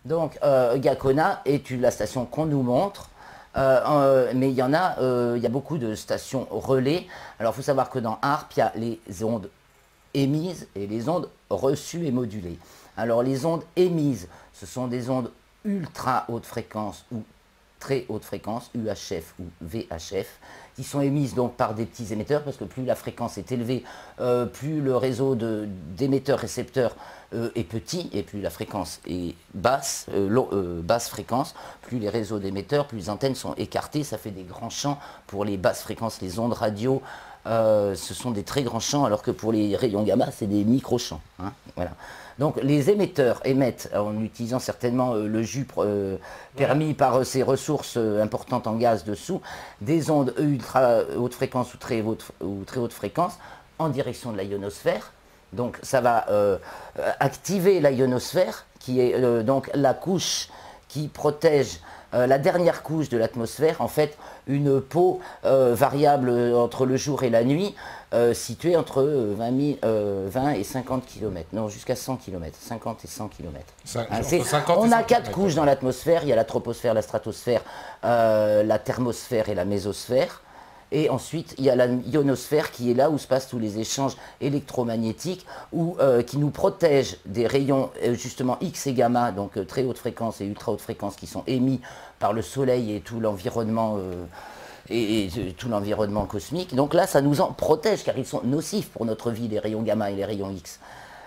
Donc, Gakona est la station qu'on nous montre. Mais il y a beaucoup de stations relais. Alors, il faut savoir que dans ARP, il y a les ondes émises et les ondes reçues et modulées. Alors, les ondes émises, ce sont des ondes ultra haute fréquence ou très haute fréquence, UHF ou VHF, qui sont émises donc par des petits émetteurs, parce que plus la fréquence est élevée, plus le réseau d'émetteurs-récepteurs est petit, et plus la fréquence est basse, basse fréquence, plus les réseaux d'émetteurs, plus les antennes sont écartées, ça fait des grands champs pour les basses fréquences, les ondes radio, ce sont des très grands champs, alors que pour les rayons gamma, c'est des micro-champs. Hein, voilà. Donc les émetteurs émettent, en utilisant certainement le jus permis par ces ressources importantes en gaz dessous, des ondes ultra haute fréquence ou très haute fréquence en direction de la ionosphère. Donc ça va activer la ionosphère, qui est donc la couche qui protège la dernière couche de l'atmosphère, en fait, une peau variable entre le jour et la nuit, située entre 20 et 50 km, non, jusqu'à 100 km, 50 et 100 km. On a 4 couches dans l'atmosphère, il y a la troposphère, la stratosphère, la thermosphère et la mésosphère. Et ensuite, il y a la ionosphère qui est là où se passent tous les échanges électromagnétiques, qui nous protègent des rayons justement X et gamma, donc très haute fréquence et ultra haute fréquence, qui sont émis par le Soleil et tout l'environnement tout l'environnement cosmique. Donc là, ça nous en protège, car ils sont nocifs pour notre vie, les rayons gamma et les rayons X.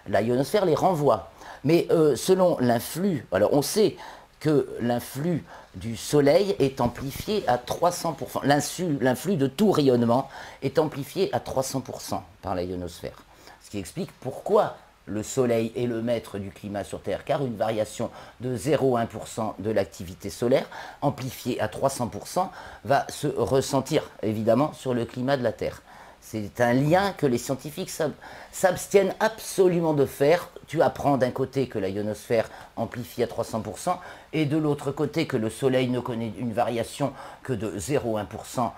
La ionosphère les renvoie. Mais selon l'influx, alors on sait que l'influx du Soleil est amplifié à 300%. L'influx de tout rayonnement est amplifié à 300% par la ionosphère. Ce qui explique pourquoi le Soleil est le maître du climat sur Terre, car une variation de 0,1% de l'activité solaire, amplifiée à 300%, va se ressentir évidemment sur le climat de la Terre. C'est un lien que les scientifiques s'abstiennent absolument de faire. Tu apprends d'un côté que la ionosphère amplifie à 300% et de l'autre côté que le Soleil ne connaît une variation que de 0,1%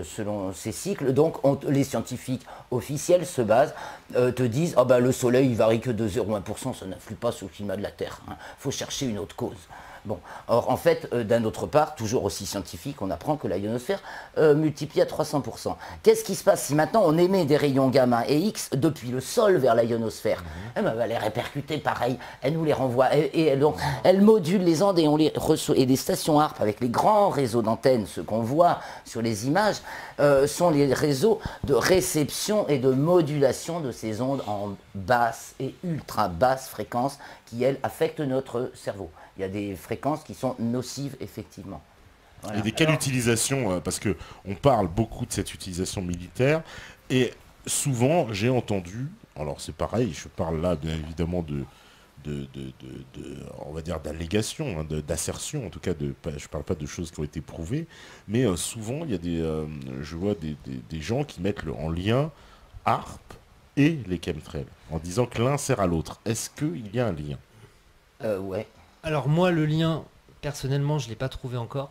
selon ses cycles. Donc les scientifiques officiels se basent, te disent « Ah ben le Soleil il varie que de 0,1%, ça n'influe pas sur le climat de la Terre. Il faut chercher une autre cause. » Bon, or en fait, d'un autre part, toujours aussi scientifique, on apprend que la ionosphère multiplie à 300%. Qu'est-ce qui se passe si maintenant on émet des rayons gamma et X depuis le sol vers la ionosphère? Elle va les répercuter pareil, elle nous les renvoie, et donc elle module les ondes et on les reçoit. Et les stations ARP avec les grands réseaux d'antennes, ce qu'on voit sur les images, sont les réseaux de réception et de modulation de ces ondes en basse et ultra basse fréquence qui, elles, affectent notre cerveau. Il y a des fréquences qui sont nocives, effectivement. Voilà. Et de quelle utilisation, parce qu'on parle beaucoup de cette utilisation militaire, et souvent j'ai entendu, alors c'est pareil, je parle là bien évidemment on va dire d'allégations, hein, d'assertions, en tout cas, je ne parle pas de choses qui ont été prouvées, mais souvent il y a je vois des gens qui mettent en lien ARP et les chemtrails, en disant que l'un sert à l'autre. Est-ce qu'il y a un lien? Ouais. Alors moi, le lien, personnellement, je ne l'ai pas trouvé encore.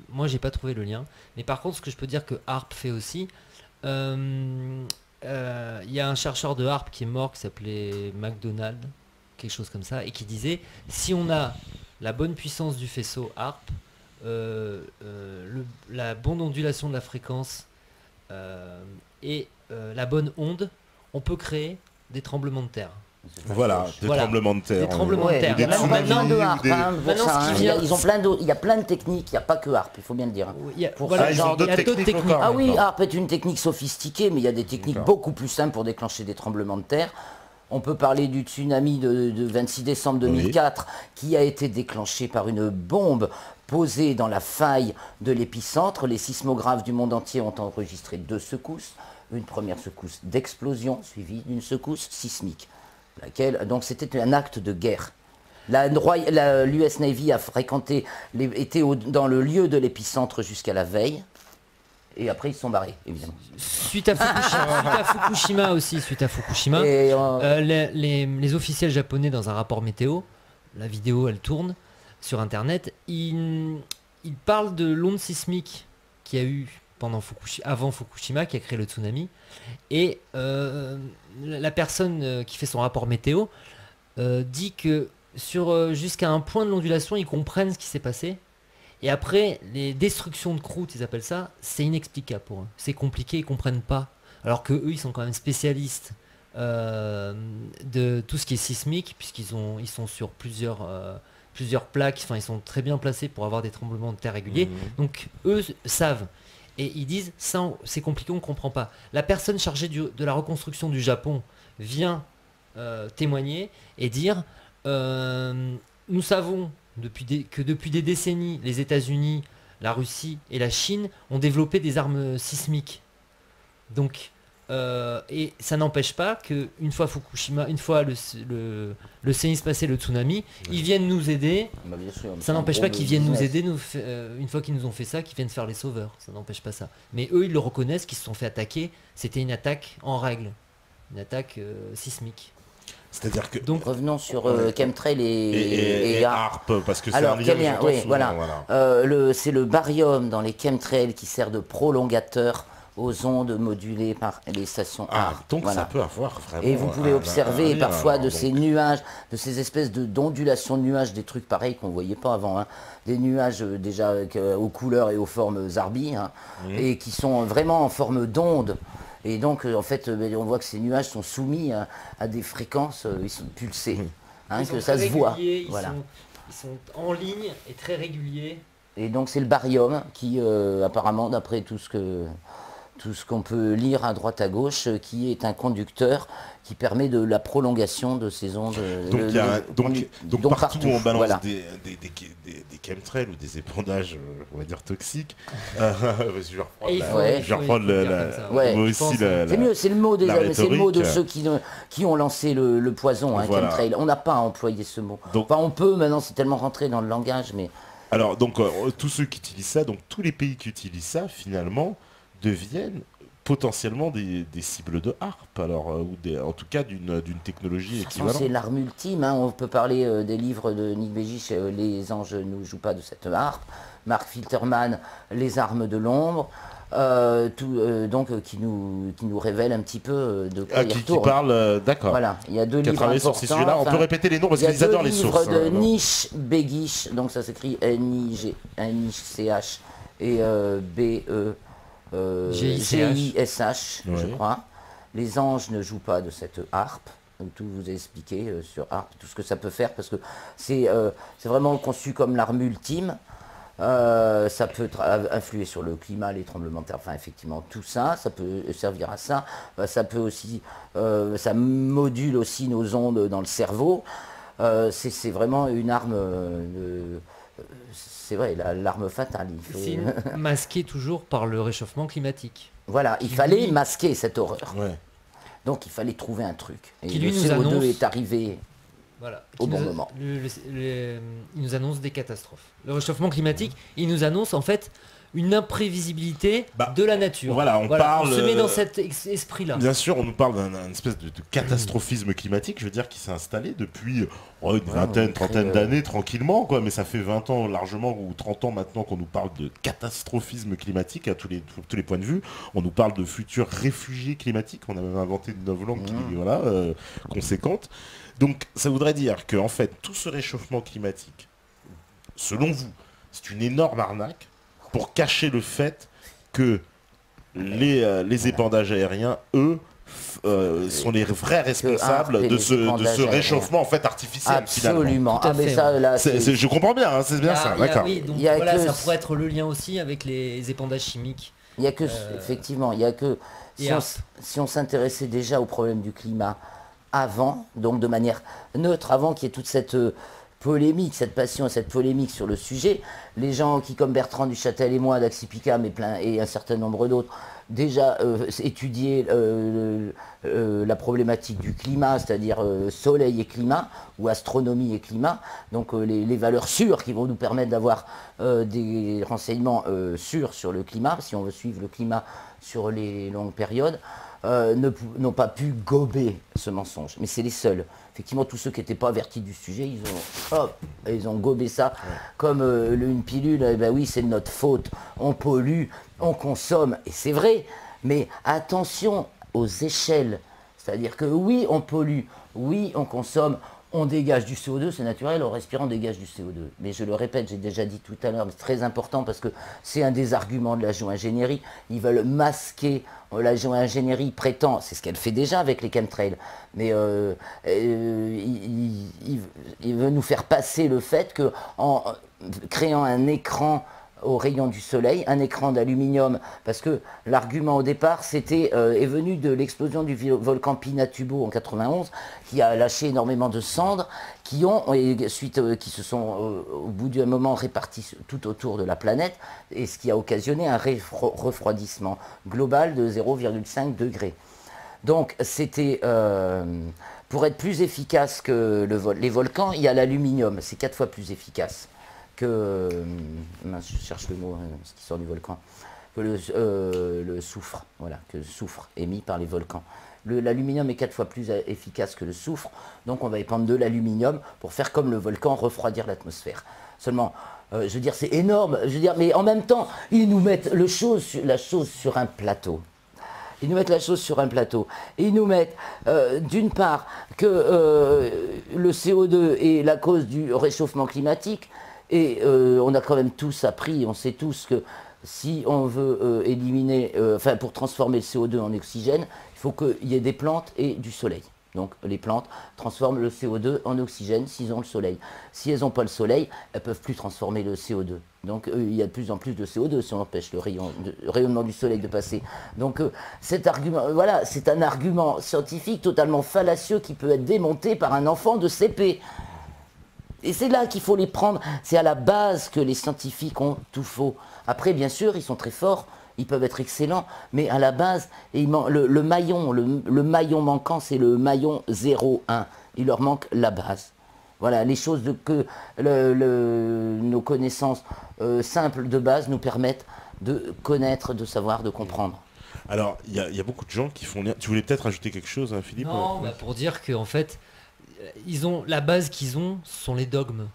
Moi, j'ai pas trouvé le lien. Mais par contre, ce que je peux dire que ARP fait aussi, y a un chercheur de ARP qui est mort, qui s'appelait McDonald, quelque chose comme ça, et qui disait, si on a la bonne puissance du faisceau ARP, la bonne ondulation de la fréquence et la bonne onde, on peut créer des tremblements de terre. Voilà, des tremblements de terre. Des tremblements de terre. Il y a même pas besoin de ARP. Ils ont plein de techniques, il n'y a pas que ARP, il faut bien le dire. Il y a d'autres techniques. Ah oui, ARP est une technique sophistiquée, mais il y a des techniques beaucoup plus simples pour déclencher des tremblements de terre. On peut parler du tsunami de 26 décembre 2004, qui a été déclenché par une bombe posée dans la faille de l'épicentre. Les sismographes du monde entier ont enregistré 2 secousses. Une première secousse d'explosion, suivie d'une secousse sismique. Donc c'était un acte de guerre. L'US Navy a était dans le lieu de l'épicentre jusqu'à la veille, et après ils se sont barrés, évidemment. Suite à Fukushima, les officiels japonais, dans un rapport météo, la vidéo elle tourne sur internet, ils parlent de l'onde sismique qu'il y a eu avant Fukushima, qui a créé le tsunami, et la personne qui fait son rapport météo dit que jusqu'à un point de l'ondulation, ils comprennent ce qui s'est passé. Et après, les destructions de croûte, ils appellent ça, c'est inexplicable pour eux. C'est compliqué, ils comprennent pas. Alors que eux, ils sont quand même spécialistes de tout ce qui est sismique, ils sont sur plusieurs plaques, enfin ils sont très bien placés pour avoir des tremblements de terre réguliers. Donc eux savent. Et ils disent, ça c'est compliqué, on ne comprend pas. La personne chargée de la reconstruction du Japon vient témoigner et dire, nous savons que depuis des décennies, les États-Unis, la Russie et la Chine ont développé des armes sismiques. Donc, et ça n'empêche pas que une fois Fukushima, une fois le séisme passé, le tsunami, ils viennent nous aider. Bah, bien sûr, Ça n'empêche pas qu'ils viennent nous business. aider, une fois qu'ils nous ont fait ça, qu'ils viennent faire les sauveurs. Ça n'empêche pas ça. Mais eux, ils le reconnaissent, qu'ils se sont fait attaquer. C'était une attaque en règle, une attaque sismique. C'est-à-dire que... Donc, Revenons sur Ouais. chemtrail Et ARP, parce que c'est Alors, un lien quel que lien j'entends Oui, souvent, voilà. C'est le barium dans les chemtrails qui sert de prolongateur aux ondes modulées par les stations Ah, ARP. donc Voilà. ça peut avoir vraiment... Et vous pouvez observer un lien, parfois alors, de donc. ces nuages, de ces espèces d'ondulations de nuages, des trucs pareils qu'on ne voyait pas avant, hein. Des nuages déjà aux couleurs et aux formes zarbi, hein, et qui sont vraiment en forme d'onde. Et donc, en fait, on voit que ces nuages sont soumis à des fréquences, ils sont pulsés, hein, ils sont que ça très se voit. réguliers, Voilà. ils sont en ligne et très réguliers. Et donc c'est le barium qui, apparemment, d'après tout ce qu'on peut lire à droite à gauche, qui est un conducteur qui permet de la prolongation de ces ondes. Donc, il y a donc partout où on balance voilà. des chemtrails ou des épandages, on va dire toxiques, je vais reprendre Et il la- faut- Ouais. il je vais faut- reprendre il faut le le- dire la- comme ça. Ouais. moi Je aussi pense, la- C'est mieux, c'est le mot la c'est le mot de rhétorique. ceux qui ont lancé le poison, hein, Voilà. chemtrail. On n'a pas à employer ce mot. Donc- Enfin, on peut maintenant, c'est tellement rentré dans le langage, mais Alors, donc, tous ceux qui utilisent ça, donc tous les pays qui utilisent ça, finalement, deviennent potentiellement des cibles de harpe, alors, en tout cas d'une technologie de toute façon, équivalente. c'est l'arme ultime, hein. On peut parler des livres de Nick Begich, Les anges ne jouent pas de cette harpe, Mark Filterman, Les armes de l'ombre, qui nous révèle un petit peu de quoi Ah, il qui retourne. parle, d'accord. Voilà, il y a deux Qui a livres travaillé sur importants. ces sujets-là. On enfin, peut répéter les noms parce il y a qu'ils adorent deux les livres sources. de non Nish Begich, donc ça s'écrit N-I-C-H et G-I-S-H, je Oui. crois. Les anges ne jouent pas de cette harpe. Donc, tout vous est expliqué sur harpe, tout ce que ça peut faire, parce que c'est vraiment conçu comme l'arme ultime. Ça peut influer sur le climat, les tremblements de terre, enfin effectivement tout ça, ça peut servir à ça. Ça peut aussi, ça module aussi nos ondes dans le cerveau. C'est vraiment une arme, c'est vrai, l'arme fatale. C'est masqué toujours par le réchauffement climatique. Voilà, il qui fallait lui- masquer cette horreur. Ouais. Donc il fallait trouver un truc. Et Qui, le lui, nous CO2 annonce- est arrivé. Voilà. Au Qui bon nous- moment. il nous annonce des catastrophes. Le réchauffement climatique, il nous annonce en fait une imprévisibilité Bah, de la nature. voilà, on parle, On se met dans cet esprit-là. Bien sûr, on nous parle d'un espèce de catastrophisme climatique, je veux dire, qui s'est installé depuis une vingtaine, très, trentaine d'années, tranquillement, quoi. Mais ça fait 20 ans largement, ou 30 ans maintenant qu'on nous parle de catastrophisme climatique à tous les points de vue. On nous parle de futurs réfugiés climatiques. On a même inventé une nouvelle langue qui, voilà, conséquente. Donc, ça voudrait dire que, en fait, tout ce réchauffement climatique, selon vous, c'est une énorme arnaque pour cacher le fait que les épandages aériens, eux, sont les vrais responsables et de les ce épandages réchauffement en fait artificiel. Finalement. Absolument. Tout à Ah mais fait, ça, là, Je comprends bien, hein, c'est bien ça, d'accord. Oui, donc Il y a voilà, que- ça pourrait être le lien aussi avec les épandages chimiques. il y a que, effectivement, il y a que et si on, harpe. si on s'intéressait déjà au problème du climat avant, donc de manière neutre, avant qu'il y ait toute cette polémique, cette passion et cette polémique sur le sujet, les gens qui, comme Bertrand Duchâtel et moi, Daxi Picam et un certain nombre d'autres, déjà étudiaient la problématique du climat, c'est-à-dire soleil et climat, ou astronomie et climat, donc les valeurs sûres qui vont nous permettre d'avoir des renseignements sûrs sur le climat, si on veut suivre le climat sur les longues périodes, n'ont pas pu gober ce mensonge. Mais c'est les seuls. Effectivement, tous ceux qui n'étaient pas avertis du sujet, ils ont gobé ça comme une pilule. Eh ben oui, c'est de notre faute. On pollue, on consomme. Et c'est vrai. Mais attention aux échelles. C'est-à-dire que oui, on pollue, oui, on consomme, On dégage du CO2, c'est naturel, en respirant on dégage du CO2. Mais je le répète, j'ai déjà dit tout à l'heure, mais c'est très important parce que c'est un des arguments de la géo-ingénierie. Ils veulent masquer, la géo-ingénierie prétend, c'est ce qu'elle fait déjà avec les chemtrails, mais il veut nous faire passer le fait qu'en créant un écran au rayon du soleil, un écran d'aluminium, parce que l'argument au départ est venu de l'explosion du volcan Pinatubo en 91, qui a lâché énormément de cendres, qui se sont au bout d'un moment réparties tout autour de la planète, et ce qui a occasionné un refroidissement global de 0,5 degrés. Donc c'était, pour être plus efficace que les volcans, il y a l'aluminium, c'est 4 fois plus efficace que, je cherche le mot, ce qui sort du volcan, que le soufre, voilà, que le soufre émis par les volcans. L'aluminium est 4 fois plus efficace que le soufre, donc on va épandre de l'aluminium pour faire comme le volcan, refroidir l'atmosphère. Seulement, je veux dire, c'est énorme, je veux dire, mais en même temps, ils nous mettent la chose sur un plateau. Ils nous mettent la chose sur un plateau. Et ils nous mettent, d'une part, que le CO2 est la cause du réchauffement climatique. Et on a quand même tous appris, on sait tous que si on veut pour transformer le CO2 en oxygène, il faut qu'il y ait des plantes et du soleil. Donc les plantes transforment le CO2 en oxygène s'ils ont le soleil. Si elles n'ont pas le soleil, elles ne peuvent plus transformer le CO2. Donc il y a de plus en plus de CO2 si on empêche le rayonnement du soleil de passer. Donc cet argument, voilà, c'est un argument scientifique totalement fallacieux qui peut être démonté par un enfant de CP. Et c'est là qu'il faut les prendre. C'est à la base que les scientifiques ont tout faux. Après, bien sûr, ils sont très forts, ils peuvent être excellents, mais à la base, le maillon manquant, c'est le maillon 0,1. Il leur manque la base. Voilà, les choses que nos connaissances simples de base nous permettent de connaître, de savoir, de comprendre. Alors, il y a beaucoup de gens qui font... Tu voulais peut-être ajouter quelque chose, hein, Philippe? Non, pour dire qu'en fait... la base qu'ils ont sont les dogmes.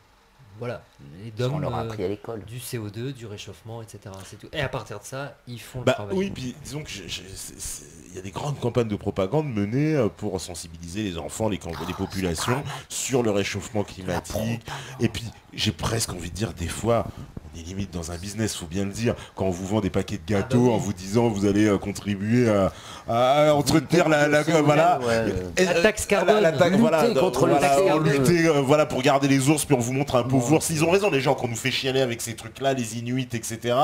Voilà, les dogmes on leur a appris à l'école. Du CO2, du réchauffement, etc. C'est tout. Et à partir de ça, ils font le travail. Oui, puis disons que il y a des grandes campagnes de propagande menées pour sensibiliser les enfants, les populations sur le réchauffement climatique. Et puis, j'ai presque envie de dire des fois... On est limite dans un business, faut bien le dire. Quand on vous vend des paquets de gâteaux en vous disant vous allez contribuer à entretenir la taxe carbone, voilà, pour garder les ours, puis on vous montre un pauvre ours. Ils ont raison, les gens, qu'on nous fait chialer avec ces trucs-là, les Inuits, etc.,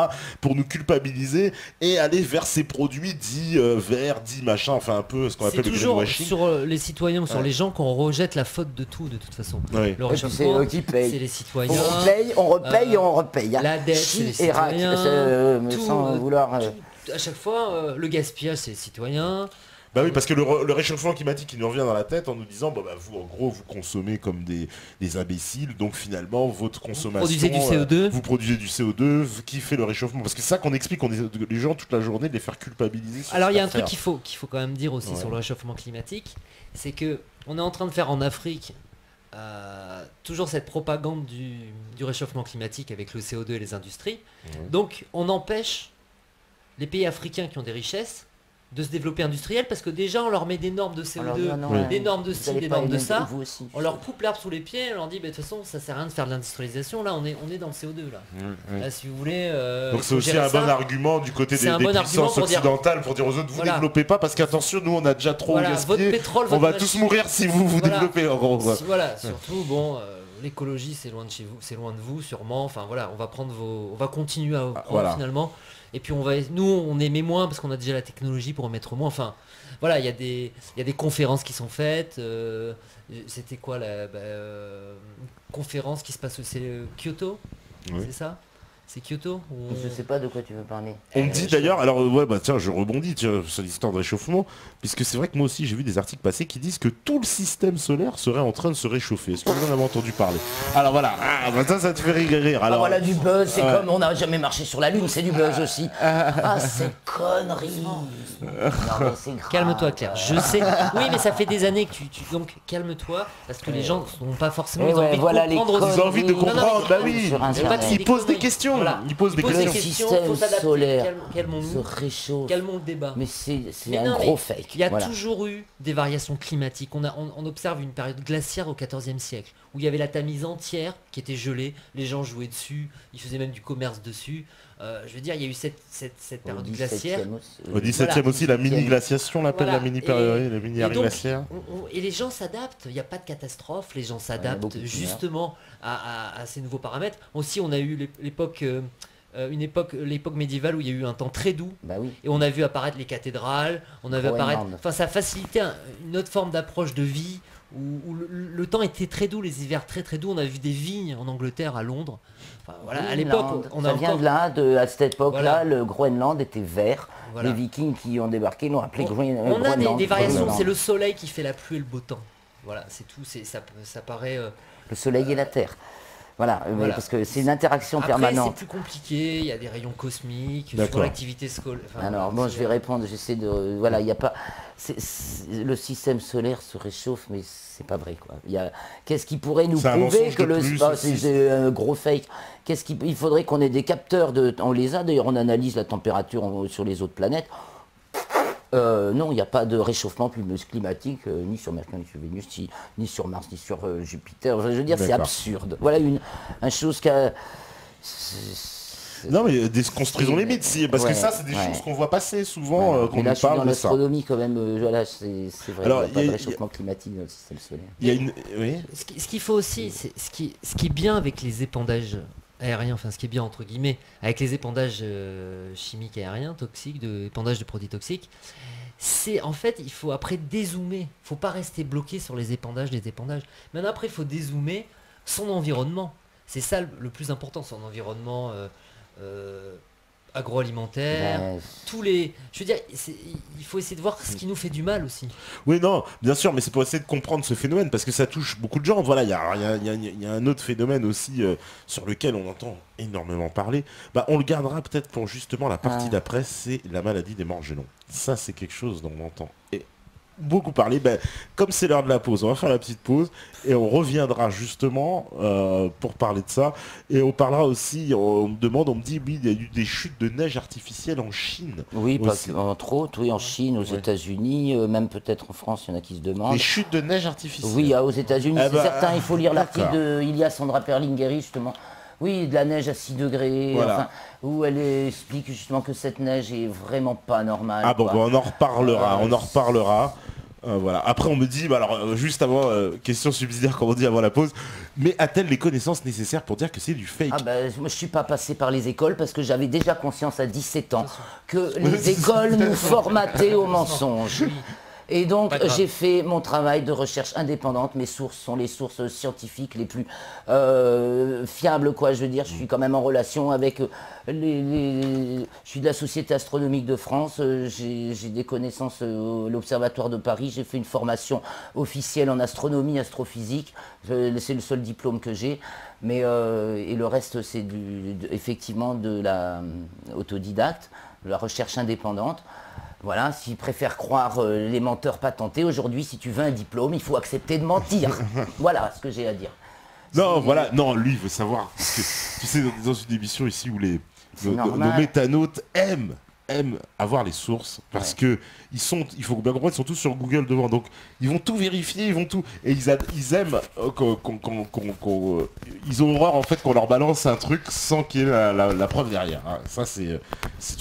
pour nous culpabiliser et aller vers ces produits dits verts, dits machin, enfin un peu ce qu'on appelle le greenwashing. C'est toujours sur les citoyens, sur les gens qu'on rejette la faute de tout, de toute façon. Oui. Le réchauffement, c'est les citoyens. On repaye et on repaye. La dette, c'est les citoyens. Sans vouloir... À chaque fois, le gaspillage, c'est les citoyens. Bah oui, parce que le réchauffement climatique, il nous revient dans la tête en nous disant, vous, en gros, vous consommez comme des imbéciles, donc finalement, votre consommation... Vous produisez du CO2. Vous produisez du CO2, qui fait le réchauffement. Parce que c'est ça qu'on explique, les gens toute la journée, de les faire culpabiliser. Alors, il y a un truc qu'il faut quand même dire aussi sur le réchauffement climatique, c'est que on est en train de faire en Afrique toujours cette propagande du réchauffement climatique avec le CO2 et les industries. Donc, on empêche les pays africains qui ont des richesses de se développer industriel parce que déjà on leur met des normes de CO2, des normes de ci, des normes de ça, on leur coupe l'herbe sous les pieds, on leur dit de toute façon ça sert à rien de faire de l'industrialisation, là on est dans le CO2 là. Là si vous voulez... Donc c'est aussi un bon argument du côté des puissances occidentales pour dire aux autres vous développez pas parce qu'attention nous on a déjà trop gaspillé, on va tous mourir si vous développez en gros. Voilà, surtout l'écologie c'est loin de chez vous, c'est loin de vous sûrement, enfin voilà, on va continuer à prendre finalement. Et puis nous on émet moins parce qu'on a déjà la technologie pour émettre moins. Enfin voilà, il y a des conférences qui sont faites. C'était quoi la conférence qui se passe, c'est Kyoto, c'est ça? C'est Kyoto Je sais pas de quoi tu veux parler. On me dit d'ailleurs, alors tiens, je rebondis sur l'histoire de réchauffement, puisque c'est vrai que moi aussi j'ai vu des articles passés qui disent que tout le système solaire serait en train de se réchauffer. Est-ce que vous en avez entendu parler? Alors voilà, ça te fait rire. Alors, voilà du buzz, c'est comme on n'a jamais marché sur la Lune, c'est du buzz aussi. C'est connerie. Calme-toi Claire, je sais. Oui mais ça fait des années que donc calme-toi, parce que les gens n'ont pas forcément envie de comprendre. Ils ont envie de comprendre, bah oui. Ils posent des questions. questions. Voilà. Il pose des des questions. questions, système faut s'adapter. solaire se Calmons-nous. réchauffe. Calmons le débat. Mais c'est Mais un non, gros mais fake. Il y a Voilà. toujours eu des variations climatiques. On observe une période glaciaire au XIVe siècle où il y avait la Tamise entière qui était gelée, les gens jouaient dessus, ils faisaient même du commerce dessus. Je veux dire, il y a eu cette Au période 17e glaciaire. aussi. Au 17e Voilà. aussi, la mini-glaciation, on l'appelle Voilà. la Et mini-arrêt donc, glaciaire. Et les gens s'adaptent, il n'y a pas de catastrophe, les gens y a s'adaptent beaucoup de justement à ces nouveaux paramètres. Aussi, on a eu l'époque médiévale où il y a eu un temps très doux. Bah oui. Et on a vu apparaître les cathédrales, on a vu apparaître... Groenland. Enfin, ça a facilité une autre forme d'approche de vie, où le temps était très doux, les hivers très très doux. On a vu des vignes en Angleterre, à Londres. Enfin, voilà, à l'époque, on a ça vient encore... de là, à cette époque-là, Voilà. le Groenland était vert. Voilà. Les Vikings qui ont débarqué l'ont appelé On a Groenland. des variations, Groenland. c'est le soleil qui fait la pluie et le beau temps. Voilà, c'est tout, ça paraît... Le soleil et la terre. Voilà, mais Voilà. parce que c'est une interaction Après, c'est permanente. plus compliqué, il y a des rayons cosmiques, D'accord. sur l'activité scolaire. Enfin, Alors bon, je vais répondre, j'essaie de... Voilà, il n'y a pas... le système solaire se réchauffe, mais c'est pas vrai, quoi. Qu'est-ce qui pourrait nous C'est un prouver mensonge que de le... plus Ah, aussi. c'est un gros fake. Il faudrait qu'on ait des capteurs de... On les a, d'ailleurs, on analyse la température sur les autres planètes. Non, il n'y a pas de réchauffement climatique, ni sur Mercure, ni sur Vénus, ni sur Mars, ni sur Jupiter. Je veux dire, c'est D'accord. absurde. Voilà une chose qu'a... Non, mais construisons les mythes, parce que Ouais, ça, c'est des ouais. choses qu'on voit passer souvent Voilà. quand Mais là, on je suis dans parle de ça. l'astronomie quand même. Voilà, c'est vrai. Alors, Il n'y a pas il y de a- réchauffement climatique dans le système solaire. Il y a une... Oui. Ce qu'il faut aussi, c'est ce qui est bien avec les épandages aériens, enfin ce qui est bien entre guillemets, avec les épandages chimiques aériens, toxiques, épandages de produits toxiques, c'est en fait, il faut après dézoomer. Il faut pas rester bloqué sur les épandages. Maintenant après, il faut dézoomer son environnement. C'est ça le plus important, son environnement agroalimentaire. Ben, Je veux dire, il faut essayer de voir ce qui nous fait du mal aussi. Oui, non, bien sûr, mais c'est pour essayer de comprendre ce phénomène, parce que ça touche beaucoup de gens. Voilà, il y a un autre phénomène aussi sur lequel on entend énormément parler. Bah, on le gardera peut-être pour justement la partie d'après, c'est la maladie des morgelons. Ça, c'est quelque chose dont on entend beaucoup parler. Ben, comme c'est l'heure de la pause, on va faire la petite pause et on reviendra justement pour parler de ça. Et on parlera aussi, on me dit, oui, il y a eu des chutes de neige artificielle en Chine. oui, aussi. entre autres, oui, en Chine, aux Ouais. États-Unis, même peut-être en France, il y en a qui se demandent. Des chutes de neige artificielle. Oui, aux États-Unis, Eh c'est ben, certain. Il faut lire l'article d'accord. de Ilia Sandra Perlingeri, justement. Oui, de la neige à 6 degrés, Voilà. enfin, où elle explique justement que cette neige est vraiment pas normale. Ah bon, quoi. bon, on en reparlera, Euh, on en reparlera. Voilà. Après, on me dit, bah alors, juste avant, question subsidiaire, comme on dit avant la pause, mais a-t-elle les connaissances nécessaires pour dire que c'est du fake? Ah ben, moi je suis pas passé par les écoles parce que j'avais déjà conscience à 17 ans que les écoles nous formataient au mensonge. Et donc Pas grave. j'ai fait mon travail de recherche indépendante. Mes sources sont les sources scientifiques les plus fiables, quoi. Je veux dire, je suis quand même en relation avec je suis de la Société astronomique de France. J'ai des connaissances à l'Observatoire de Paris. J'ai fait une formation officielle en astronomie, astrophysique. C'est le seul diplôme que j'ai. Mais et le reste, c'est effectivement de la autodidacte, de la recherche indépendante. Voilà, s'ils préfèrent croire les menteurs patentés, aujourd'hui, si tu veux un diplôme, il faut accepter de mentir. Voilà ce que j'ai à dire. Non, voilà, non, lui, il veut savoir. Parce que, tu sais, dans une émission ici où nos normal. métanautes aiment avoir les sources, parce que il faut bien comprendre, ils sont tous sur Google devant, donc ils vont tout vérifier, ils vont tout, et ils aiment ils ont horreur en fait qu'on leur balance un truc sans qu'il y ait la preuve derrière. Hein. Ça c'est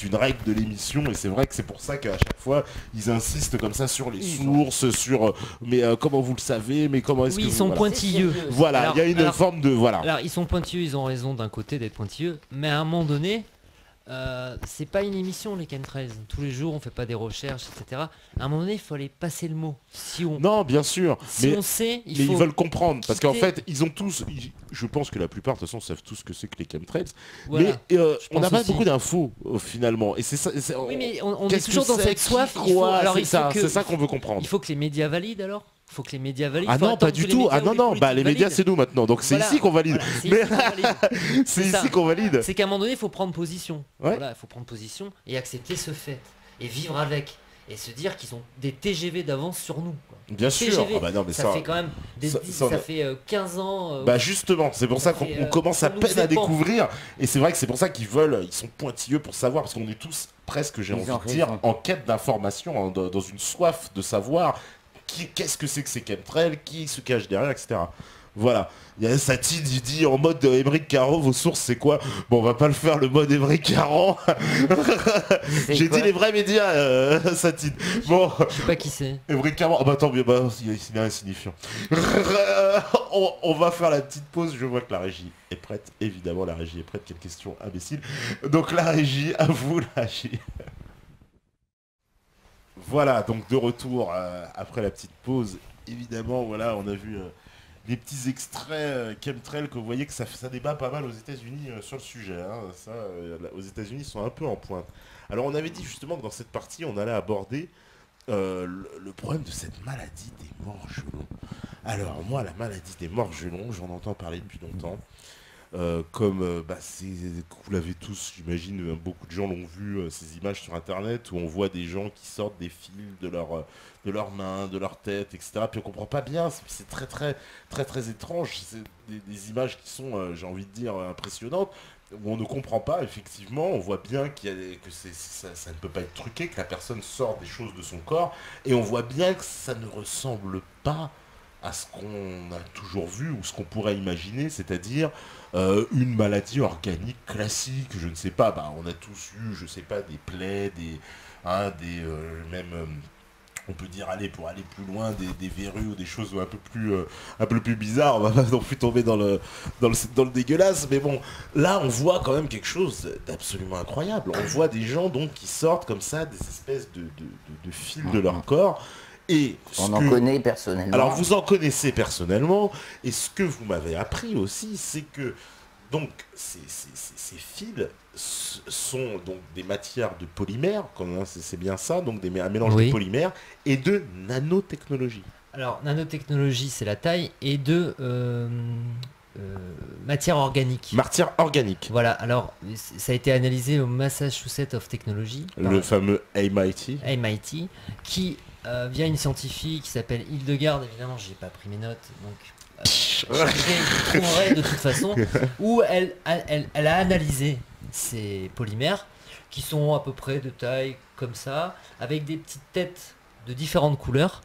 une règle de l'émission, et c'est vrai que c'est pour ça qu'à chaque fois ils insistent comme ça sur les sources, sur mais comment vous le savez, mais comment est-ce Oui, que ils vous- sont voilà. pointilleux. Voilà, il y a une forme de voilà. Alors, ils sont pointilleux, ils ont raison d'un côté d'être pointilleux, mais à un moment donné, c'est pas une émission les chemtrails. Tous les jours, on fait pas des recherches, etc. À un moment donné, il faut aller passer le mot. Si on Non, bien sûr, mais on sait, mais il faut. ils veulent comprendre, parce qu'en quitter- fait, ils ont tous, je pense que la plupart de toute façon savent tous ce que c'est que les chemtrails, Voilà. mais on pense n'a pas aussi. beaucoup d'infos finalement, et c'est ça. Oui, mais on est qu'est-ce toujours que dans c'est, cette soif. qui croit, alors, c'est ça qu'on veut comprendre. Il faut que les médias valident alors. Il faut que les médias valident. Ah Il faut non, attendre pas que du les tout. médias Ah non, ou les non, bah politiques les médias valident. c'est nous maintenant, donc c'est Voilà. ici qu'on valide. Voilà, c'est Mais ici qu'on valide. c'est ça. ici qu'on valide. C'est qu'à un moment donné, il faut prendre position. Ouais. Voilà, il faut prendre position et accepter ce fait et vivre avec. et se dire qu'ils ont des TGV d'avance sur nous, quoi. Bien sûr. TGV, Ah bah non, mais ça fait quand même ça fait 15 ans. Bah justement, c'est pour ça qu'on commence à ça nous peine à dépend. découvrir, et c'est vrai que c'est pour ça qu'ils sont pointilleux pour savoir, parce qu'on est tous presque, j'ai Ils envie ont de dire, raison. en quête d'information, hein, dans une soif de savoir qu'est-ce que c'est que ces chemtrails, qui se cache derrière, etc. Voilà. Il y a Satine, il dit en mode Émeric Caron, vos sources c'est quoi? Bon, on va pas le faire le mode Émeric Caron. J'ai dit les vrais médias, Satine. Bon, Je sais pas qui c'est. Émeric Caron, ah bah attends, il est insignifiant. On va faire la petite pause, je vois que la régie est prête. Évidemment, la régie est prête, quelle question imbécile. Donc la régie, à vous la régie. Voilà, donc de retour après la petite pause. Évidemment, voilà, on a vu les petits extraits chemtrail que vous voyez que ça débat pas mal aux États-Unis sur le sujet. Hein. Ça, aux États-Unis, ils sont un peu en pointe. Alors, on avait dit justement que dans cette partie, on allait aborder le problème de cette maladie des morgelons. Alors, moi, la maladie des morgelons, j'en entends parler depuis longtemps. Vous l'avez tous, j'imagine, beaucoup de gens l'ont vu, ces images sur internet où on voit des gens qui sortent des fils de leurs mains, de leur tête, etc. Puis on comprend pas bien, c'est très très très très étrange, c'est des images qui sont, j'ai envie de dire, impressionnantes, où on ne comprend pas, effectivement, on voit bien ça ne peut pas être truqué, que la personne sort des choses de son corps, et on voit bien que ça ne ressemble pas à ce qu'on a toujours vu ou ce qu'on pourrait imaginer, c'est-à-dire une maladie organique classique, je ne sais pas, on a tous eu, je sais pas, des plaies, on peut dire, pour aller plus loin, des verrues ou des choses un peu plus bizarres, on va pas non plus tomber dans le dégueulasse, mais bon, là on voit quand même quelque chose d'absolument incroyable, on voit des gens donc qui sortent comme ça, des espèces de fils de leur corps. Et on en connaît personnellement. Alors vous en connaissez personnellement, et ce que vous m'avez appris aussi, c'est que donc ces fils sont donc des matières de polymères, c'est bien ça, donc un mélange de polymères et de nanotechnologie. Alors nanotechnologie, c'est la taille, et de matière organique. Matière organique. Voilà, alors ça a été analysé au Massachusetts of Technology. Le fameux MIT. MIT, qui via une scientifique qui s'appelle Hildegard, évidemment j'ai pas pris mes notes, donc je trouverai de toute façon, où elle a analysé ces polymères qui sont à peu près de taille comme ça, avec des petites têtes de différentes couleurs,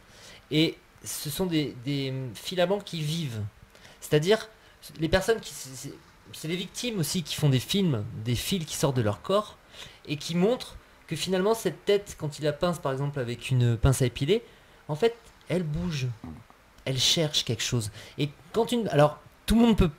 et ce sont des filaments qui vivent, c'est-à-dire les personnes c'est les victimes aussi qui font des films, des fils qui sortent de leur corps et qui montrent que finalement cette tête, quand il la pince par exemple avec une pince à épiler, en fait elle bouge, elle cherche quelque chose. Et alors tout le monde peut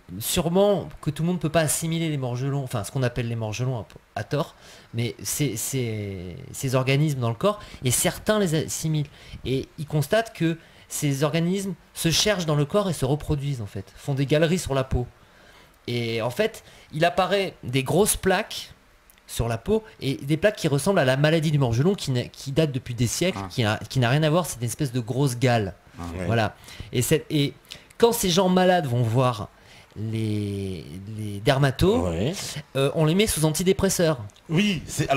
peut pas assimiler les morgelons, enfin ce qu'on appelle les morgelons à tort, mais c'est ces organismes dans le corps, et certains les assimilent, et ils constatent que ces organismes se cherchent dans le corps et se reproduisent, en fait, font des galeries sur la peau. Et en fait, il apparaît des grosses plaques sur la peau, et des plaques qui ressemblent à la maladie du morgelon, qui date depuis des siècles, qui n'a rien à voir, c'est une espèce de grosse gale. Voilà. Et quand ces gens malades vont voir les dermatos, on les met sous antidépresseurs. Oui, c'est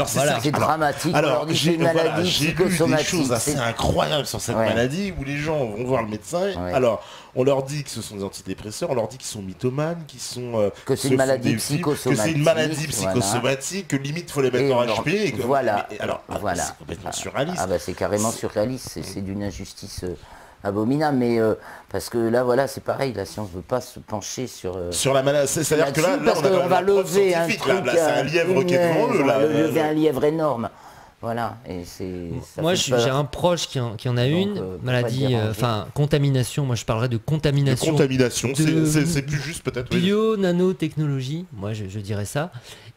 dramatique. Alors, j'ai lu des choses assez incroyables sur cette maladie, où les gens vont voir le médecin. Alors, on leur dit que ce sont des antidépresseurs, on leur dit qu'ils sont mythomanes, que c'est une maladie psychosomatique, que limite faut les mettre en HP. C'est complètement surréaliste. C'est carrément surréaliste, c'est d'une injustice abominable, mais parce que là c'est pareil, la science ne veut pas se pencher sur la maladie, c'est-à-dire que là on va lever un truc, c'est un lièvre qui est devant eux, lever un lièvre énorme, voilà, et moi j'ai un proche qui en a une maladie, contamination, moi je parlerais de contamination, c'est plus juste peut-être, bio-nanotechnologie, moi je dirais ça.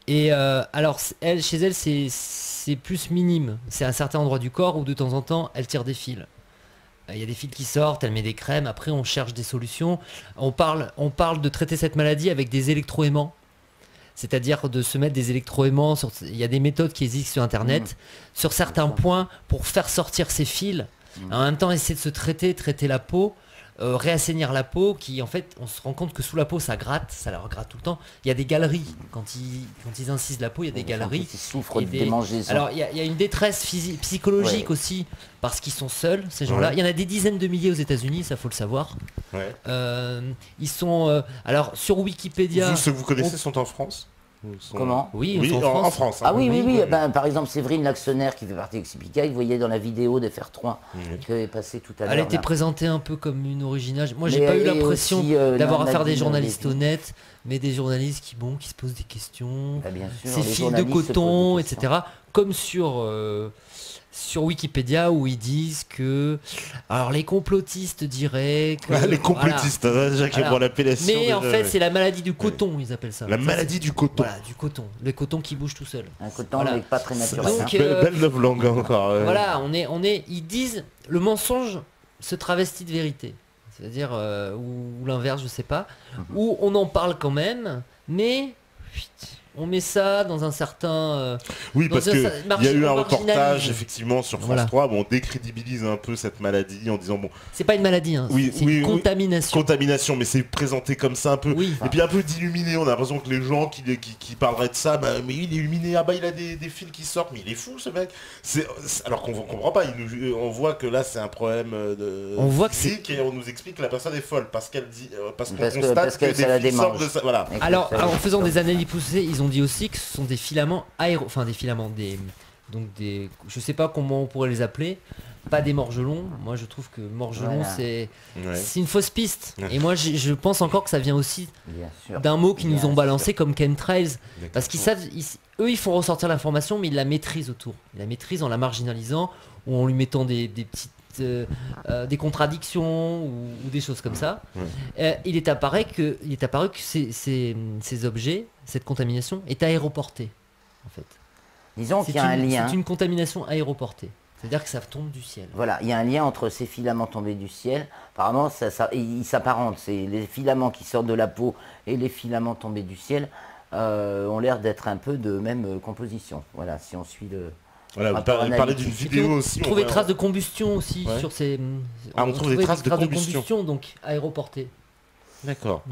Et alors chez elle c'est plus minime, c'est à un certain endroit du corps où de temps en temps elle tire des fils. Il y a des fils qui sortent, elle met des crèmes, après on cherche des solutions. On parle de traiter cette maladie avec des électroaimants. C'est-à-dire de se mettre des électroaimants, il y a des méthodes qui existent sur internet, sur certains points pour faire sortir ces fils. En même temps essayer de se traiter la peau. réassainir la peau, qui en fait, on se rend compte que sous la peau, ça gratte, ça leur gratte tout le temps. Il y a des galeries, quand ils incisent la peau, il y a des galeries. Ils souffrent et de des- démangeaisons. Alors, il y a une détresse psychologique aussi, parce qu'ils sont seuls, ces gens-là. Ouais. Il y en a des dizaines de milliers aux États-Unis, ça faut le savoir. Ouais. Ils sont... alors, sur Wikipédia... Vous, ceux que vous connaissez sont en France? Comment? Oui, Oui, ils sont en France. hein. Ah oui, oui, Oui, oui. Ben, par exemple, Séverine Laxonnaire, qui fait partie d'Explica, vous voyez dans la vidéo de FR3 qui avait passé tout à l'heure. Elle était là. présentée un peu comme une originale. Moi, j'ai Mais pas eu elle est l'impression aussi, d'avoir Nadine affaire des journalistes Lévy. honnêtes, mais des journalistes qui se posent des questions. Bah, bien sûr, Ces les fils de journalistes se posent coton, des questions. etc. Comme sur Wikipédia où ils disent que... Alors, les complotistes diraient que... Ah, les voilà. complotistes, hein, déjà qui Voilà. vont l'appellation. Mais en déjà, fait, ouais. c'est la maladie du coton, ils appellent ça. La maladie du coton. Voilà, du coton. Le coton qui bouge tout seul. Un coton, Voilà. mais pas très naturel. Donc, hein. Belle novlangue encore. Voilà, ils disent le mensonge se travestit de vérité. C'est-à-dire, ou l'inverse, je sais pas. Où on en parle quand même, mais fuit, on met ça dans un certain... Oui, dans parce un que certain- il y a eu un on reportage marginalise. effectivement sur France Voilà. 3, bon, on décrédibilise un peu cette maladie en disant bon, C'est pas une maladie, hein, Oui, c'est oui, une oui. contamination. contamination, mais c'est présenté comme ça un peu. Oui. Et puis un peu d'illuminé, on a l'impression que les gens qui parleraient de ça, bah, mais il est illuminé, ah bah il a des fils qui sortent, mais il est fou ce mec. Alors qu'on comprend pas, on voit que là c'est un problème de On voit que physique et on nous explique que la personne est folle parce qu'elle dit, parce qu'on Parce que- constate parce que, que ça la des fils sortent démange. de ça. Voilà. Et que Alors, ça- en faisant des analyses poussées, ils ont dit aussi que ce sont des filaments je sais pas comment on pourrait les appeler, pas des morgelons. Moi, je trouve que morgelon, Voilà. c'est Ouais. une fausse piste. Ouais. Et moi, je pense encore que ça vient aussi Bien sûr. d'un mot qu'ils nous Bien ont balancé comme chemtrails, D'accord. parce qu'ils savent, eux, ils font ressortir l'information, mais ils la maîtrisent autour. Ils la maîtrisent en la marginalisant ou en lui mettant des petites des contradictions ou des choses comme ça. Il est apparu que ces objets, cette contamination, est aéroportée, en fait. Disons qu'il y a un lien. C'est une contamination aéroportée. C'est-à-dire que ça tombe du ciel. Voilà, il y a un lien entre ces filaments tombés du ciel. Apparemment, ils s'apparentent. C'est les filaments qui sortent de la peau et les filaments tombés du ciel ont l'air d'être un peu de même composition. Voilà, si on suit le. Voilà, vous rapport parlez analytique. d'une vidéo aussi. On trouve des traces de combustion aussi Ouais. sur ces. Ah, on trouve des trouvait traces de combustion. donc aéroportées. D'accord. Mm.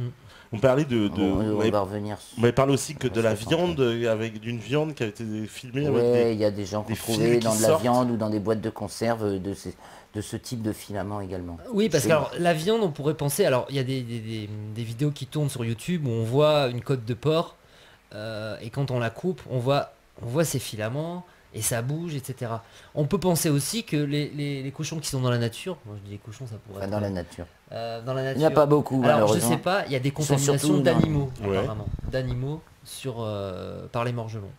On parlait de. On vous va revenir. m'avez parlé aussi que de la Ça, ça, viande, d'une viande qui a été filmée avec Ouais, des... il y a des gens qui des ont trouvé fils qui dans de la sortent. viande ou dans des boîtes de conserve de ce type de filament également. Oui, parce C'est- que alors, la viande, on pourrait penser. Alors, il y a des vidéos qui tournent sur YouTube où on voit une côte de porc et quand on la coupe, on voit ces filaments et ça bouge, etc. On peut penser aussi que les cochons qui sont dans la nature, moi je dis les cochons, ça pourrait Enfin, être dans la nature. dans la Il nature. n'y en a pas beaucoup, Alors, je malheureusement. sais pas, il y a des sont contaminations surtout dans- d'animaux, Ouais. apparemment. D'animaux par les morgelons.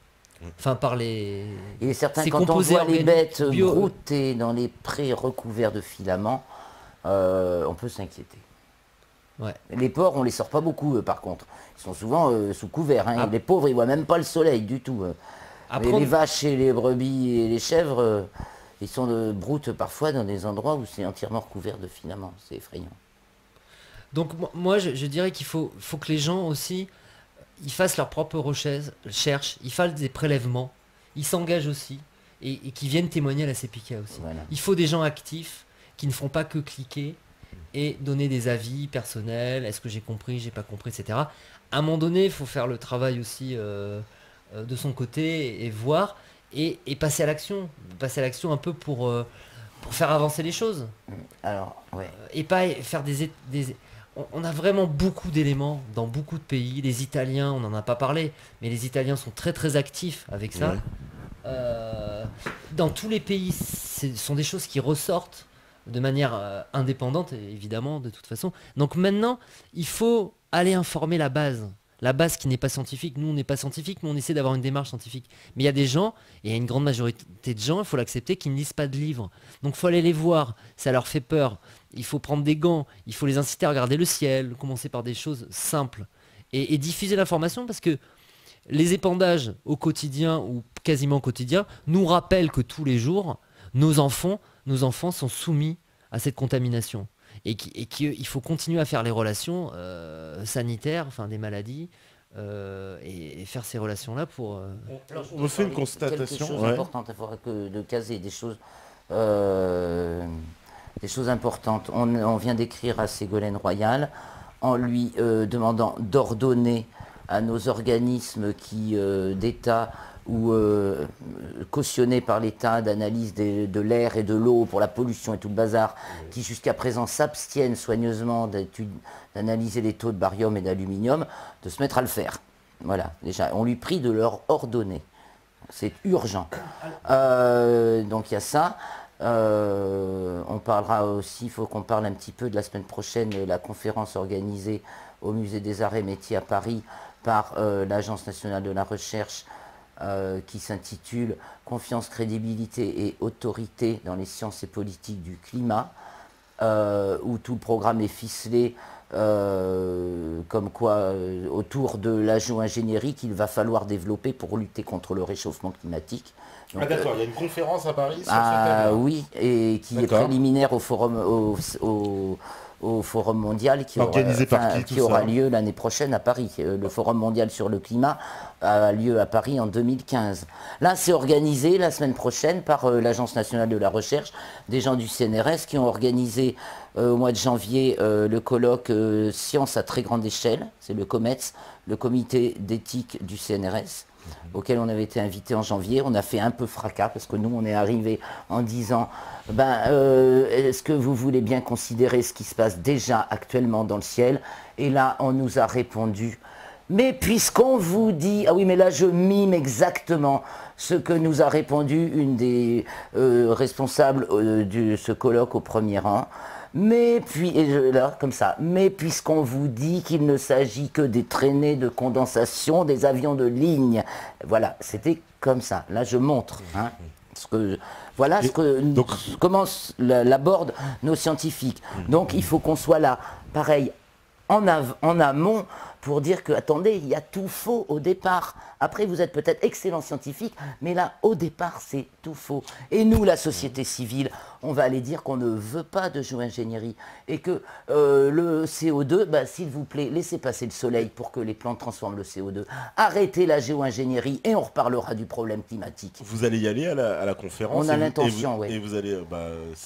Enfin, par les... Et certains, C'est quand on composé voit les organique, bêtes bio- brouter dans les prés recouverts de filaments, on peut s'inquiéter. Ouais. Les porcs, on les sort pas beaucoup, par contre. Ils sont souvent sous couvert. Hein. Ah. Les pauvres, ils voient même pas le soleil du tout. Après, Mais les vaches et les brebis et les chèvres, ils sont broutent parfois dans des endroits où c'est entièrement recouvert de filaments. C'est effrayant. Donc moi je dirais qu'il faut que les gens aussi ils fassent leurs propres recherches, ils fassent des prélèvements, ils s'engagent aussi et qui viennent témoigner à la CPK aussi. Voilà. Il faut des gens actifs qui ne font pas que cliquer et donner des avis personnels, est-ce que j'ai compris, j'ai pas compris, etc. À un moment donné, il faut faire le travail aussi de son côté et voir et passer à l'action un peu pour faire avancer les choses. Alors, ouais. Et pas faire on a vraiment beaucoup d'éléments dans beaucoup de pays. Les Italiens, on n'en a pas parlé, mais les Italiens sont très très actifs avec ça. Ouais. Dans tous les pays, ce sont des choses qui ressortent de manière indépendante, évidemment, de toute façon. Donc maintenant, il faut aller informer la base. La base qui n'est pas scientifique. Nous, on n'est pas scientifique, mais on essaie d'avoir une démarche scientifique. Mais il y a des gens, et il y a une grande majorité de gens, il faut l'accepter, qui ne lisent pas de livres. Donc il faut aller les voir, ça leur fait peur. Il faut prendre des gants, il faut les inciter à regarder le ciel, commencer par des choses simples. Et diffuser l'information parce que les épandages au quotidien ou quasiment au quotidien nous rappellent que tous les jours, nos enfants sont soumis à cette contamination. Et qu'il faut continuer à faire les relations sanitaires, enfin des maladies, et faire ces relations-là pour... On me fait une Quelque constatation. chose Ouais. d'important, il faudra de caser des choses des choses importantes. On vient d'écrire à Ségolène Royal en lui demandant d'ordonner à nos organismes d'État ou cautionnés par l'État d'analyse de l'air et de l'eau pour la pollution et tout le bazar, qui jusqu'à présent s'abstiennent soigneusement d'analyser les taux de barium et d'aluminium, de se mettre à le faire. Voilà, déjà, on lui prie de leur ordonner. C'est urgent. Donc il y a ça. On parlera aussi, il faut qu'on parle un petit peu de la semaine prochaine, la conférence organisée au Musée des Arts et Métiers à Paris par l'Agence nationale de la recherche, qui s'intitule « Confiance, crédibilité et autorité dans les sciences et politiques du climat », où tout le programme est ficelé, comme quoi autour de la géo-ingénierie qu'il va falloir développer pour lutter contre le réchauffement climatique. Donc, d'accord, il y a une conférence à Paris sur ce thème. Oui, et qui est préliminaire au Forum mondial qui aura lieu l'année prochaine à Paris. Le Forum mondial sur le climat a lieu à Paris en 2015. Là, c'est organisé la semaine prochaine par l'Agence nationale de la recherche, des gens du CNRS qui ont organisé au mois de janvier le colloque Science à très grande échelle, c'est le COMETS, le comité d'éthique du CNRS, auquel on avait été invité en janvier. On a fait un peu fracas parce que nous, on est arrivé en disant est-ce que vous voulez bien considérer ce qui se passe déjà actuellement dans le ciel? Et là, on nous a répondu mais puisqu'on vous dit, ah oui, mais là je mime exactement ce que nous a répondu une des responsables de ce colloque au premier rang. Mais puis, là, comme ça, mais puisqu'on vous dit qu'il ne s'agit que des traînées de condensation des avions de ligne. Voilà, c'était comme ça. Là, je montre. Hein, comment l'abordent nos scientifiques. Donc, il faut qu'on soit là, pareil, en amont, pour dire que, attendez, il y a tout faux au départ. Après, vous êtes peut-être excellent scientifique, mais là, au départ, c'est tout faux. Et nous, la société civile, on va aller dire qu'on ne veut pas de géo-ingénierie et que le CO2, s'il vous plaît, laissez passer le soleil pour que les plantes transforment le CO2. Arrêtez la géo-ingénierie et on reparlera du problème climatique. Vous allez y aller à la conférence? On a l'intention, oui. Et vous allez,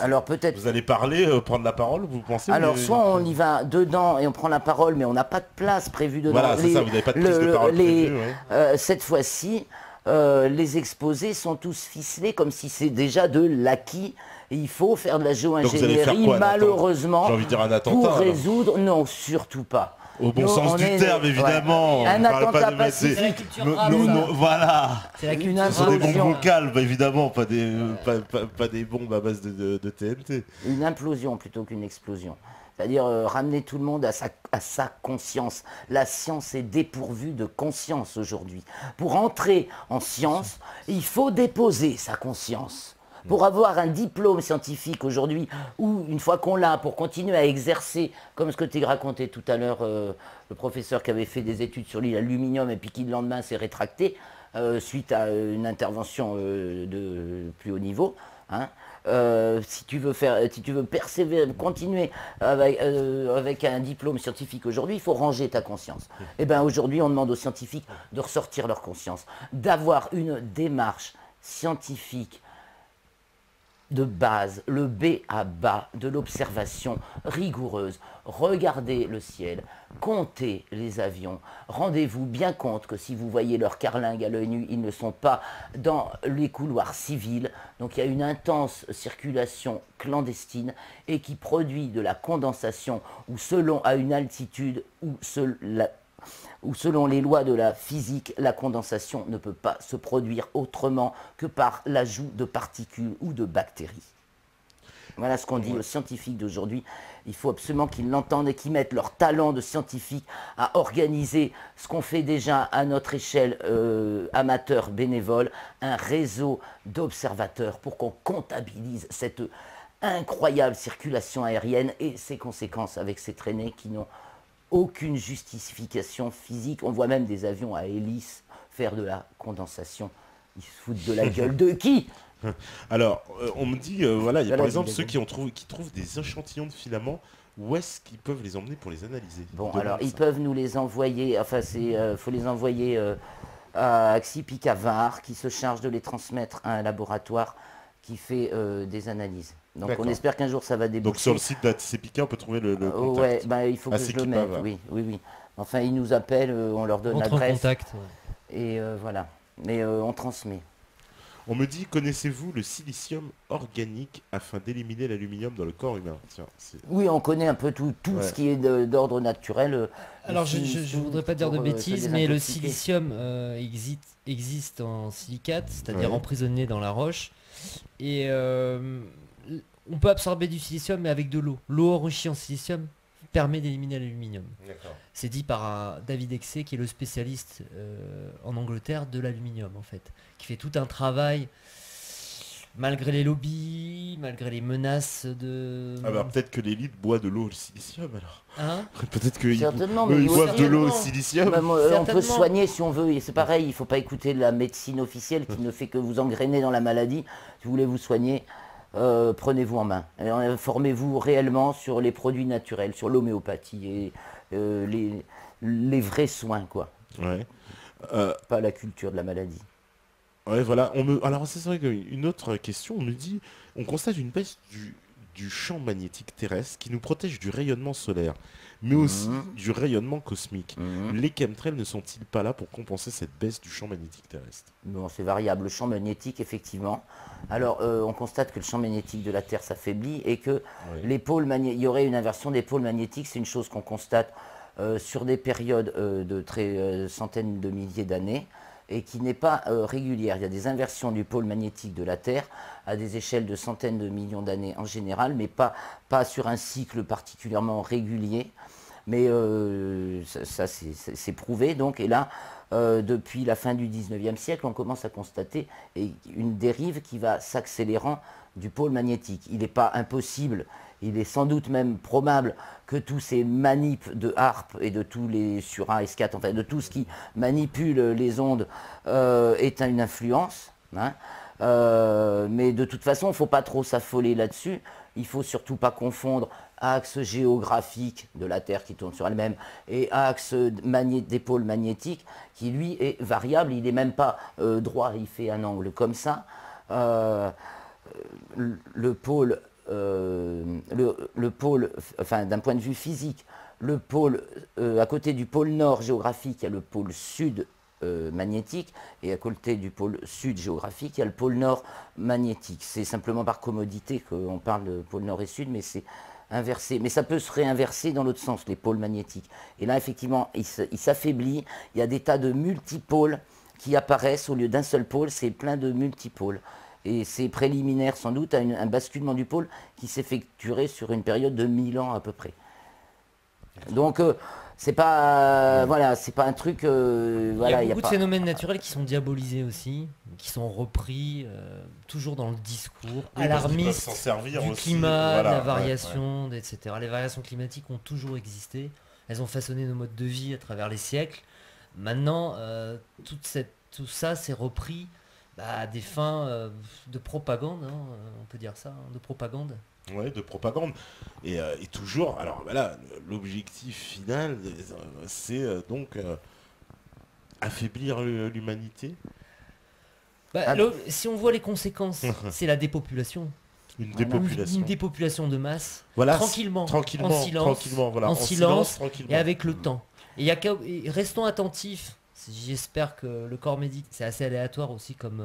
alors peut-être. Vous allez parler, prendre la parole, vous pensez? Alors soit on y va dedans et on prend la parole, mais on n'a pas de place prévue dedans. Voilà, c'est ça, vous n'avez pas de prise de parole prévue, ouais. Cette fois-ci, les exposés sont tous ficelés comme si c'est déjà de l'acquis. Il faut faire de la géo-ingénierie, malheureusement, j'ai envie de dire un attentat, pour résoudre. Non, surtout pas. Au bon sens du terme, évidemment. Ouais. Un attentat pacifique. Voilà. C'est une implosion. Des bombes vocales, évidemment, pas des bombes à base de TNT. Une implosion plutôt qu'une explosion. C'est-à-dire ramener tout le monde à sa conscience. La science est dépourvue de conscience aujourd'hui. Pour entrer en science, il faut déposer sa conscience. Pour avoir un diplôme scientifique aujourd'hui, ou une fois qu'on l'a, pour continuer à exercer, comme ce que tu racontais tout à l'heure, le professeur qui avait fait des études sur l'aluminium et puis qui le lendemain s'est rétracté suite à une intervention de plus haut niveau. Hein. Si tu veux persévérer, continuer avec un diplôme scientifique aujourd'hui, il faut ranger ta conscience. Et bien aujourd'hui, on demande aux scientifiques de ressortir leur conscience, d'avoir une démarche scientifique de base, le B à bas de l'observation rigoureuse. Regardez le ciel, comptez les avions. Rendez-vous bien compte que si vous voyez leurs carlingues à l'œil nu, ils ne sont pas dans les couloirs civils. Donc il y a une intense circulation clandestine et qui produit de la condensation ou selon à une altitude ou selon les lois de la physique, la condensation ne peut pas se produire autrement que par l'ajout de particules ou de bactéries. Voilà ce qu'on dit aux scientifiques d'aujourd'hui. Il faut absolument qu'ils l'entendent et qu'ils mettent leur talent de scientifique à organiser ce qu'on fait déjà à notre échelle amateur bénévole, un réseau d'observateurs pour qu'on comptabilise cette incroyable circulation aérienne et ses conséquences avec ces traînées qui n'ont aucune justification physique. On voit même des avions à hélice faire de la condensation. Ils se foutent de la gueule de qui? Alors, on me dit, voilà, il y a par exemple ceux qui trouvent des échantillons de filaments. Où est-ce qu'ils peuvent les emmener pour les analyser? Bon, alors, ils peuvent nous les envoyer, enfin, faut les envoyer à Axipic à Var, qui se charge de les transmettre à un laboratoire qui fait des analyses. Donc D'accord. on espère qu'un jour ça va Donc déboucher. sur le site d'ATCPK, on peut trouver le contact. Ouais, bah, il faut que je le Asekipa, mette, va. oui, oui, oui. Enfin, ils nous appellent, on leur donne Rentre en l'adresse contact. Ouais. et voilà. Mais on transmet. On me dit, connaissez-vous le silicium organique afin d'éliminer l'aluminium dans le corps humain? Tiens, Oui, on connaît un peu tout Ouais. ce qui est d'ordre naturel. Alors je silicium voudrais pas dire de pour, se bêtises, mais le désintoxiquer. silicium existe en silicate, c'est-à-dire Ouais. emprisonné dans la roche. Et on peut absorber du silicium mais avec de l'eau. L'eau enrichie en silicium permet d'éliminer l'aluminium. D'accord. C'est dit par David Exé, qui est le spécialiste en Angleterre de l'aluminium en fait, qui fait tout un travail malgré les lobbies, malgré les menaces de... Ah bah peut-être que l'élite boit de l'eau au silicium alors. Hein Peut-être qu'ils Certainement, mais ils nous boivent de l'eau au certainement. silicium. Même, on peut Certainement. se soigner si on veut, et c'est pareil, il ne faut pas écouter la médecine officielle qui ne fait que vous engrainer dans la maladie. Si vous voulez vous soigner, prenez-vous en main. Et, formez-vous réellement sur les produits naturels, sur l'homéopathie et les vrais soins, quoi. Ouais. Pas la culture de la maladie. Ouais, voilà. Alors, c'est vrai qu'une autre question, on me dit, on constate une baisse du champ magnétique terrestre qui nous protège du rayonnement solaire, mais aussi du rayonnement cosmique. Les chemtrails ne sont-ils pas là pour compenser cette baisse du champ magnétique terrestre? Bon, c'est variable. Le champ magnétique, effectivement. Alors, on constate que le champ magnétique de la Terre s'affaiblit et que Oui. il y aurait une inversion des pôles magnétiques. C'est une chose qu'on constate sur des périodes de centaines de milliers d'années et qui n'est pas régulière. Il y a des inversions du pôle magnétique de la Terre à des échelles de centaines de millions d'années en général, mais pas sur un cycle particulièrement régulier. Mais ça c'est prouvé. Donc, et là, depuis la fin du 19e siècle, on commence à constater une dérive qui va s'accélérant du pôle magnétique. Il n'est pas impossible, il est sans doute même probable que tous ces manips de harpe et de tous les sur A, S4, enfin de tout ce qui manipule les ondes ait une influence. Hein. Mais de toute façon, il ne faut pas trop s'affoler là-dessus. Il ne faut surtout pas confondre axe géographique de la Terre qui tourne sur elle-même et axe des pôles magnétiques qui lui est variable, il n'est même pas droit, il fait un angle comme ça. Le pôle, enfin d'un point de vue physique, le pôle, à côté du pôle nord géographique, il y a le pôle sud magnétique, et à côté du pôle sud géographique, il y a le pôle nord magnétique. C'est simplement par commodité qu'on parle de pôle nord et sud, mais c'est inversé. Mais ça peut se réinverser dans l'autre sens, les pôles magnétiques. Et là, effectivement, il s'affaiblit. Il y a des tas de multipôles qui apparaissent au lieu d'un seul pôle. C'est plein de multipôles. Et c'est préliminaire sans doute à un basculement du pôle qui s'effectuerait sur une période de 1000 ans à peu près. Donc, c'est pas, voilà, c'est pas un truc. Voilà, il y a beaucoup de pas... phénomènes naturels qui sont diabolisés aussi, qui sont repris toujours dans le discours alarmiste s'en servir du aussi, climat, voilà, de la ouais, variation, etc. Les variations climatiques ont toujours existé. Elles ont façonné nos modes de vie à travers les siècles. Maintenant, tout ça s'est repris à des fins de propagande, hein, on peut dire ça, hein, de propagande. Ouais, de propagande. Et toujours, alors voilà, l'objectif final, c'est donc affaiblir l'humanité. Si on voit les conséquences, c'est la dépopulation. Une dépopulation. Une dépopulation de masse, Voilà, tranquillement, tranquillement, en silence, voilà, en silence tranquillement. et avec le temps. Et restons attentifs. J'espère que le corps médical, c'est assez aléatoire aussi comme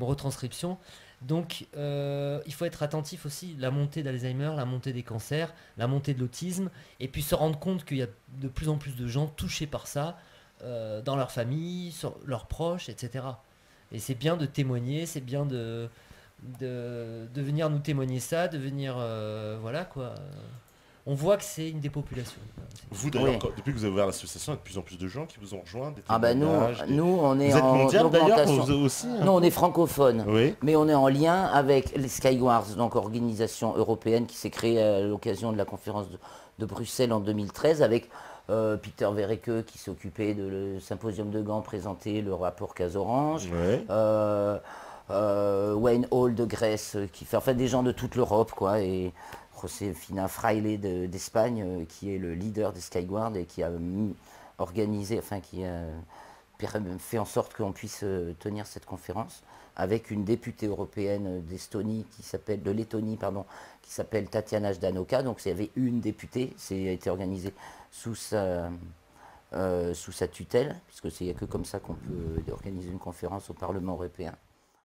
retranscription. Donc il faut être attentif aussi, la montée d'Alzheimer, la montée des cancers, la montée de l'autisme, et puis se rendre compte qu'il y a de plus en plus de gens touchés par ça, dans leur famille, sur leurs proches, etc. Et c'est bien de témoigner, c'est bien de venir nous témoigner ça, de venir, voilà quoi. On voit que c'est une dépopulation. Vous d'ailleurs, depuis que vous avez ouvert l'association, il y a de plus en plus de gens qui vous ont rejoint. Ah bah nous on est vous êtes en mondial d'ailleurs, augmentation. vous aussi. Hein. Nous on est francophone, Oui. mais on est en lien avec les Skywars, donc organisation européenne qui s'est créée à l'occasion de la conférence de Bruxelles en 2013 avec Peter Verrecke qui s'est occupé de le symposium de Gand, présenter le rapport Casorange. Ouais. Wayne Hall de Grèce qui fait enfin des gens de toute l'Europe quoi, et Josefina Fraile d'Espagne qui est le leader des Skyward et qui a organisé, enfin qui a fait en sorte qu'on puisse tenir cette conférence avec une députée européenne de Lettonie, pardon, qui s'appelle Tatiana Ždanoka. Donc il y avait une députée, ça a été organisé sous sa tutelle, puisque il n'y a que comme ça qu'on peut organiser une conférence au Parlement européen.